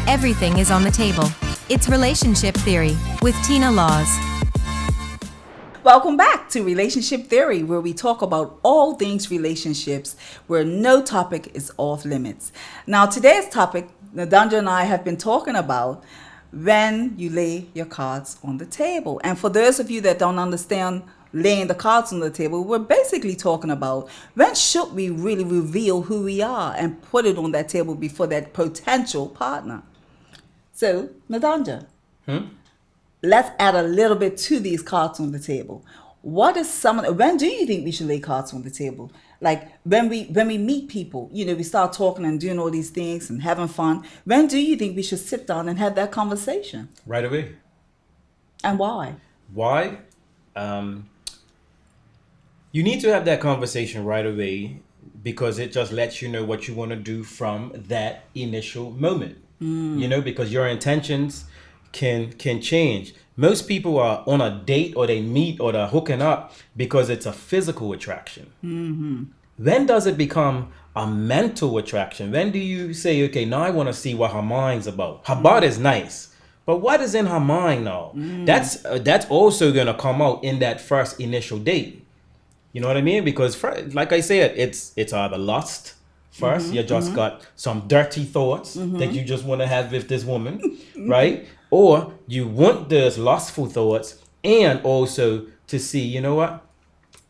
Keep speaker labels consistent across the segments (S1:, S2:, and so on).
S1: Everything is on the table. It's Relationship Theory with Tina Laws.
S2: Welcome back to Relationship Theory, where we talk about all things relationships, where no topic is off limits. Now, today's topic, Nadanja and I have been talking about when you lay your cards on the table. And for those of you that don't understand laying the cards on the table, we're basically talking about when should we really reveal who we are and put it on that table before that potential partner. So, Nadanja, let's add a little bit to these cards on the table. When do you think we should lay cards on the table? Like when we meet people, we start talking and doing all these things and having fun. When do you think we should sit down and have that conversation?
S3: Right away.
S2: And why?
S3: Why? You need to have that conversation right away because it just lets you know what you want to do from that initial moment. Because your intentions can change. Most people are on a date or they meet or they're hooking up because it's a physical attraction. When does it become a mental attraction? When do you say, okay, now I want to see what her mind's about? Her body is nice, but what is in her mind now? That's also going to come out in that first initial date. You know what I mean? Because like I said, it's either lust. First, you just got some dirty thoughts that you just want to have with this woman, right? Or you want those lustful thoughts and also to see, you know what?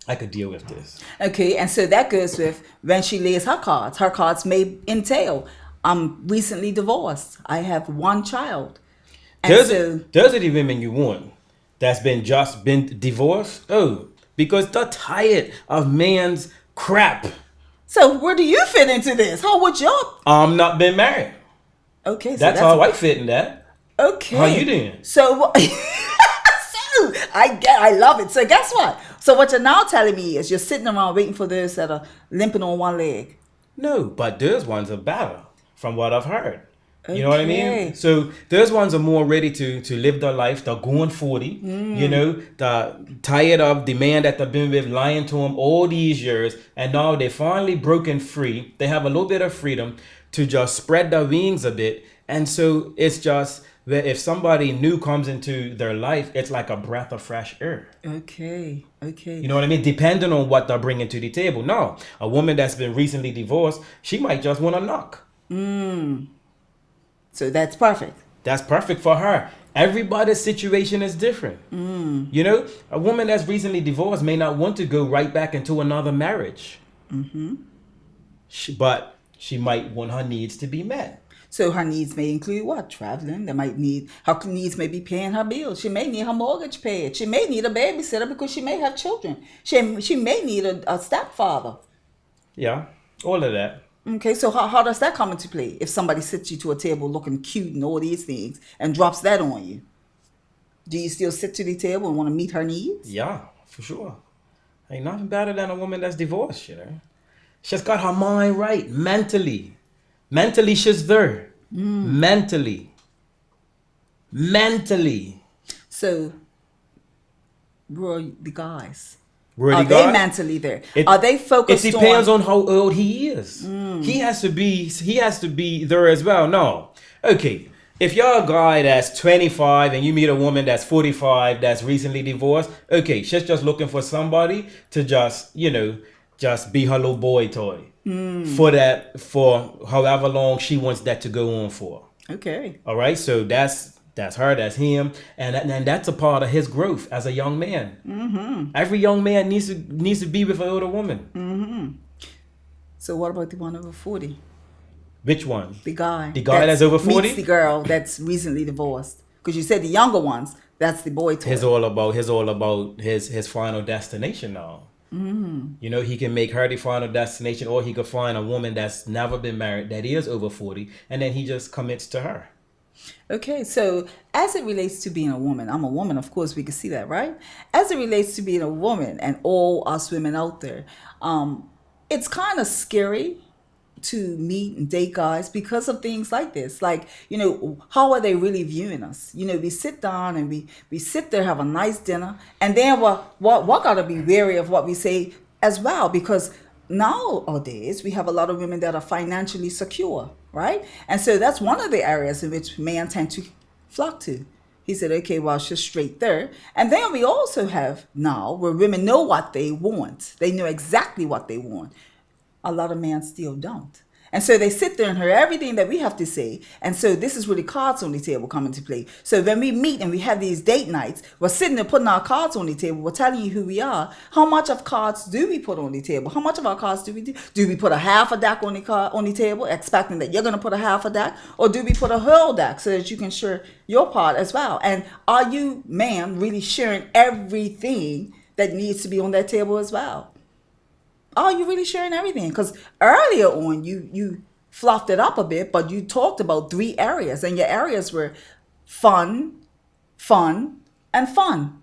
S3: I could deal with this.
S2: Okay, and so that goes with when she lays her cards. Her cards may entail, I'm recently divorced. I have one child. And
S3: those are the women you want that's been divorced. Oh, because they're tired of man's crap.
S2: So where do you fit into this? How would you?
S3: I'm not been married.
S2: Okay, so
S3: that's how I fit in that.
S2: Okay.
S3: How you doing?
S2: So, I love it. So guess what? So what you're now telling me is you're sitting around waiting for those that are limping on one leg.
S3: No, but those ones are better, from what I've heard. You know what I mean? So those ones are more ready to live their life. They're going 40. They're tired of the man that they've been with lying to them all these years. And now they're finally broken free. They have a little bit of freedom to just spread their wings a bit. And so it's just that if somebody new comes into their life, it's like a breath of fresh air.
S2: Okay.
S3: You know what I mean? Depending on what they're bringing to the table. Now, a woman that's been recently divorced, she might just want to knock.
S2: So that's perfect.
S3: That's perfect for her. Everybody's situation is different. A woman that's recently divorced may not want to go right back into another marriage. But she might want her needs to be met.
S2: So her needs may include what? Traveling. Her needs may be paying her bills. She may need her mortgage paid. She may need a babysitter because she may have children. She may need a stepfather.
S3: Yeah, all of that.
S2: Okay, so how does that come into play? If somebody sits you to a table looking cute and all these things and drops that on you, do you still sit to the table and want to meet her needs?
S3: Yeah, for sure. Ain't nothing better than a woman that's divorced, She's got her mind right mentally. Mentally, she's there. Mentally.
S2: So, the guys.
S3: Are
S2: they mentally there? Are they focused on?
S3: It depends on how old he is. He has to be there as well. No. Okay. If you're a guy that's 25 and you meet a woman that's 45 that's recently divorced, okay, she's just looking for somebody to just be her little boy toy. For however long she wants that to go on for.
S2: Okay.
S3: All right. So that's her, that's him, and that's a part of his growth as a young man. Every young man needs to be with an older woman.
S2: So what about the one over 40?
S3: Which one?
S2: The guy.
S3: The guy that's over 40?
S2: Meets the girl that's recently divorced. Because you said the younger ones, that's the boy toy.
S3: He's all about his final destination now. He can make her the final destination, or he could find a woman that's never been married that is over 40, and then he just commits to her.
S2: Okay, so as it relates to being a woman, I'm a woman, of course, we can see that, right? As it relates to being a woman and all us women out there, it's kind of scary to meet and date guys because of things like this. Like, how are they really viewing us? We sit down and we sit there, have a nice dinner, and then what gotta be wary of what we say as well, because nowadays we have a lot of women that are financially secure, right? And so that's one of the areas in which men tend to flock to. He said, okay, well, she's straight there. And then we also have now where women know what they want. They know exactly what they want. A lot of men still don't. And so they sit there and hear everything that we have to say. And so this is where the cards on the table come into play. So when we meet and we have these date nights, we're sitting there putting our cards on the table. We're telling you who we are. How much of cards do we put on the table? How much of our cards do we do? Do we put a half a deck on the table, expecting that you're going to put a half a deck? Or do we put a whole deck so that you can share your part as well? And are you, man, really sharing everything that needs to be on that table as well? Are you really sharing everything? Because earlier on, you fluffed it up a bit, but you talked about 3 areas, and your areas were fun, and fun.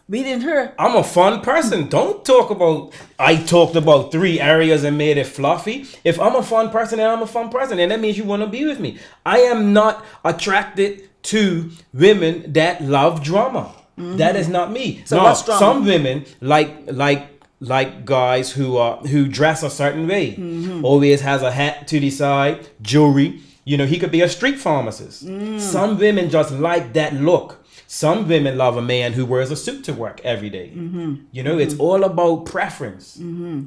S2: We didn't hear.
S3: I'm a fun person. Don't talk about, I talked about 3 areas and made it fluffy. If I'm a fun person, then I'm a fun person, and that means you want to be with me. I am not attracted to women that love drama. Mm-hmm. That is not me.
S2: So
S3: no,
S2: what's drama?
S3: Some women like guys who dress a certain way. Mm-hmm. Always has a hat to the side, jewelry. You know, he could be a street pharmacist. Some women just like that look. Some women love a man who wears a suit to work every day. Mm-hmm. You know, it's all about preference. Mm-hmm.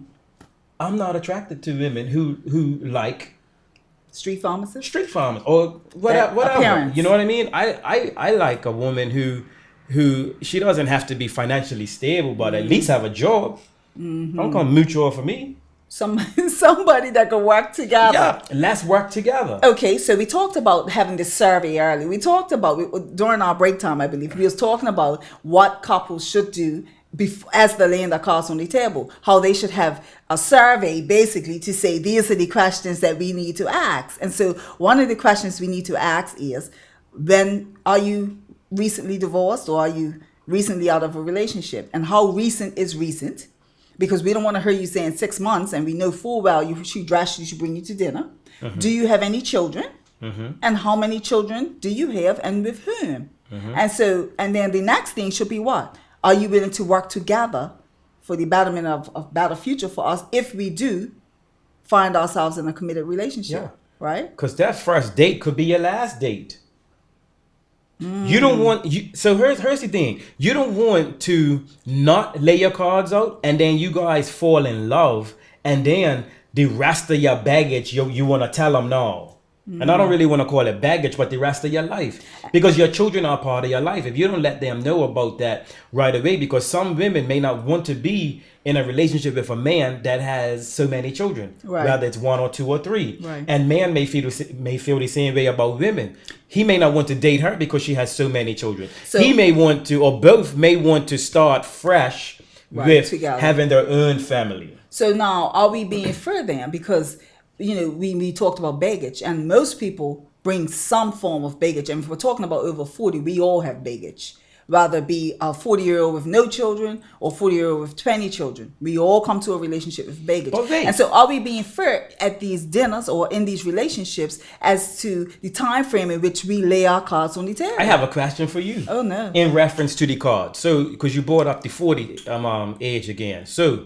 S3: I'm not attracted to women who like
S2: street pharmacists
S3: or whatever.
S2: Appearance.
S3: You know what I mean? I like a woman who she doesn't have to be financially stable, but at least have a job. Mm-hmm. Don't come mooch off for me.
S2: Somebody that can work together.
S3: Yeah, let's work together.
S2: Okay, so we talked about having this survey earlier. We talked about, during our break time, I believe, we was talking about what couples should do as they're laying their cards on the table. How they should have a survey, basically, to say, these are the questions that we need to ask. And so one of the questions we need to ask is, when are you recently divorced, or are you recently out of a relationship? And how recent is recent? Because we don't want to hear you saying 6 months, and we know full well she dressed you, she bring you to dinner. Mm-hmm. Do you have any children? Mm-hmm. And how many children do you have, and with whom? Mm-hmm. And then the next thing should be what? Are you willing to work together for the betterment of better future for us if we do find ourselves in a committed relationship? Yeah. Right?
S3: Because that first date could be your last date. You don't want so here's the thing. You don't want to not lay your cards out, and then you guys fall in love, and then the rest of your baggage you want to tell them no. And I don't really want to call it baggage, but the rest of your life, because your children are part of your life. If you don't let them know about that right away, because some women may not want to be in a relationship with a man that has so many children, right, whether it's 1 or 2 or 3. Right. And man may feel the same way about women. He may not want to date her because she has so many children. So he may want to, or both may want to start fresh, right, with together, having their own family.
S2: So now, are we being fair then? Because, you know, we talked about baggage, and most people bring some form of baggage. And if we're talking about over 40, we all have baggage. Rather be a 40-year-old with no children or 40-year-old with 20 children. We all come to a relationship with baggage. Okay. And so are we being fair at these dinners or in these relationships as to the time frame in which we lay our cards on the table?
S3: I have a question for you.
S2: Oh, no.
S3: In reference to the cards. So, because you brought up the 40 age again. So,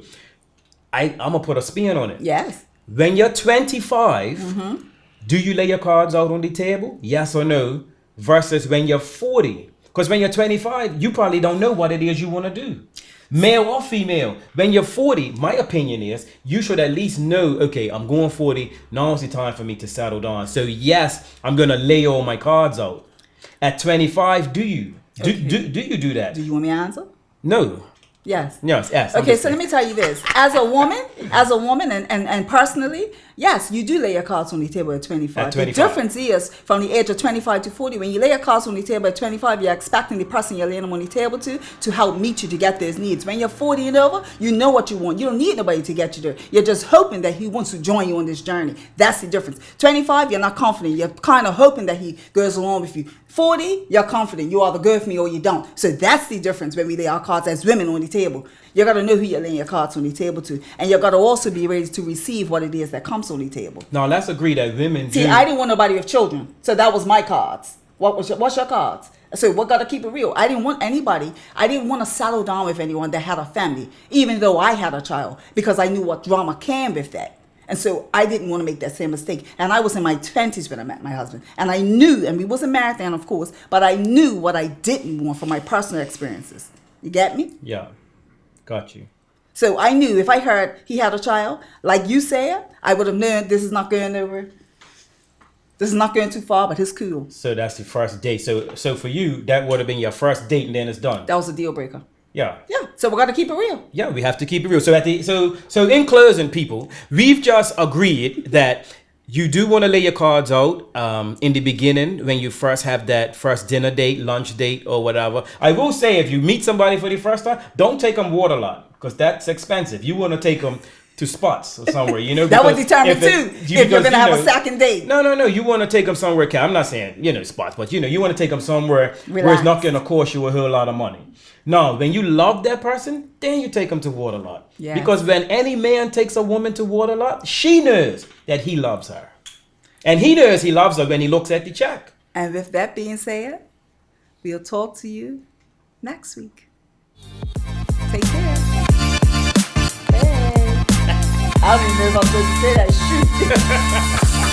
S3: I'm going to put a spin on it.
S2: Yes.
S3: When you're 25, do you lay your cards out on the table? Yes or no? Versus when you're 40. Because when you're 25, you probably don't know what it is you want to do. Male or female. When you're 40, my opinion is you should at least know, okay, I'm going 40. Now's the time for me to settle down. So yes, I'm going to lay all my cards out. At 25, do you? Do you do that?
S2: Do you want me to answer?
S3: No.
S2: Yes.
S3: Yes.
S2: Okay, so let me tell you this. As a woman and personally, yes, you do lay your cards on the table at 25. The difference is from the age of 25 to 40, when you lay your cards on the table at 25, you're expecting the person you're laying them on the table to help meet you to get those needs. When you're 40 and over, you know what you want. You don't need nobody to get you there. You're just hoping that he wants to join you on this journey. That's the difference. 25, you're not confident. You're kind of hoping that he goes along with you. 40, you're confident. You either go with me or you don't. So that's the difference when we lay our cards as women on the table. You got to know who you're laying your cards on the table to. And you got to also be ready to receive what it is that comes on the table.
S3: Now, let's agree that women
S2: See, I didn't want nobody with children. So that was my cards. What's your cards? So we got to keep it real. I didn't want to settle down with anyone that had a family, even though I had a child, because I knew what drama came with that. And so I didn't want to make that same mistake. And I was in my 20s when I met my husband. And I knew, and we wasn't married then, of course, but I knew what I didn't want from my personal experiences. You get me?
S3: Yeah. Got you.
S2: So I knew if I heard he had a child, like you said, I would have known this is not going nowhere. This is not going too far, but it's cool.
S3: So that's the first date. So for you, that would have been your first date, and then it's done.
S2: That was a deal breaker.
S3: Yeah.
S2: Yeah. So we got to keep it real.
S3: Yeah, we have to keep it real. So in closing, people, we've just agreed that you do want to lay your cards out in the beginning when you first have that first dinner date, lunch date, or whatever. I will say, if you meet somebody for the first time, don't take them Waterlot, because that's expensive. You want to take them to spots or somewhere,
S2: that would determine too if you're going to have a second date.
S3: No. You want to take them somewhere. I'm not saying, spots, but you want to take them somewhere where it's not going to cost you a whole lot of money. No, when you love that person, then you take them to Waterlot.
S2: Yes.
S3: Because when any man takes a woman to Waterlot, she knows that he loves her. And he knows he loves her when he looks at the check.
S2: And with that being said, we'll talk to you next week. Take care. Hey. I don't even know if I'm supposed to say that. Shoot.